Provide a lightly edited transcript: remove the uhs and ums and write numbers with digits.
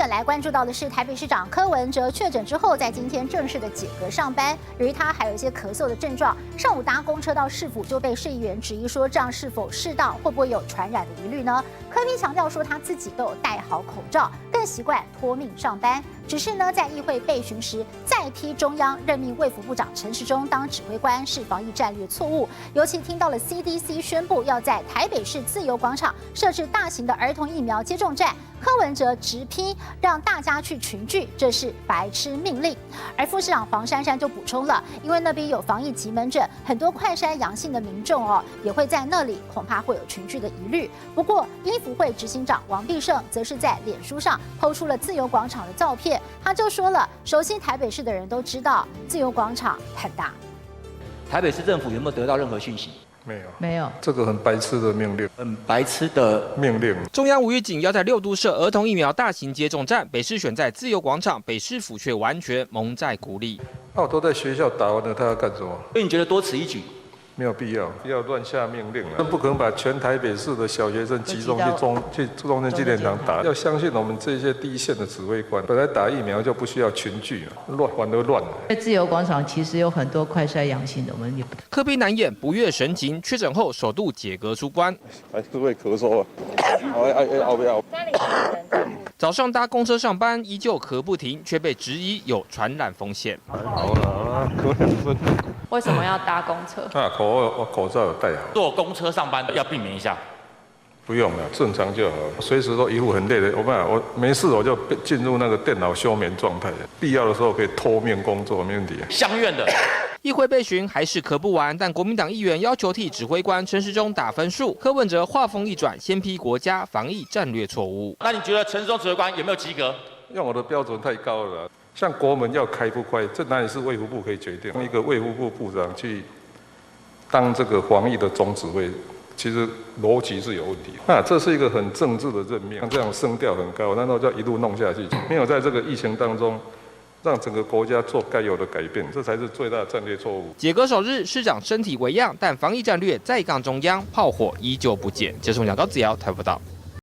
本来关注到的是台北市长柯文哲确诊之后，在今天正式的解隔上班。由于他还有一些咳嗽的症状，上午搭公车到市府就被市议员质疑说，这样是否适当，会不会有传染的疑虑呢？柯 P 强调说，他自己都有戴好口罩，更习惯托命上班。只是呢，在议会备询时，再批中央任命卫福部长陈时中当指挥官是防疫战略错误。尤其听到了 CDC 宣布要在台北市自由广场设置大型的儿童疫苗接种站，柯文哲直批让大家去群聚，这是白痴命令。而副市长黄珊珊就补充了，因为那边有防疫急门诊，很多快筛阳性的民众也会在那里，恐怕会有群聚的疑虑。不过，医福会执行长王必胜则是在脸书上抛出了自由广场的照片，他就说了，熟悉台北市的人都知道，自由广场很大。台北市政府有没有得到任何讯息？没有，这个很白痴的命令，很白痴的命令。中央无预警要在6都设儿童疫苗大型接种站，北市选在自由广场，北市府却完全蒙在鼓里。那我都在学校打完了，他要干什么？所以你觉得多此一举？没有必要，不要乱下命令了。不可能把全台北市的小学生集中去中正纪念堂打。要相信我们这些第一线的指挥官，本来打疫苗就不需要群聚了，反而乱了。在自由广场其实有很多快筛阳性的，我们也柯 P 难掩不悦神情，确诊后首度解隔出关，还是会咳嗽啊，熬不要？早上搭公车上班依旧咳不停，却被质疑有传染风险。好了，咳2分。为什么要搭公车？口罩有戴好。坐公车上班的要避免一下。不用了，正常就好。随时都一副很累的，我没事我就进入那个电脑休眠状态，必要的时候可以托命工作，没问题。乡院的。议会备询还是咳不完，但国民党议员要求替指挥官陈时中打分数。柯文哲话锋一转，先批国家防疫战略错误。那你觉得陈时中指挥官有没有及格？用我的标准太高了啦。像国门要开不开，这哪里是卫福部可以决定？一个卫福部部长去当这个防疫的总指挥，其实逻辑是有问题。这是一个很政治的任命，这样声调很高，难道就要一路弄下去？没有在这个疫情当中让整个国家做该有的改变，这才是最大的战略错误。解隔首日，市长身体为恙，但防疫战略再杠中央，炮火依旧不减。接送讲高子尧台报道。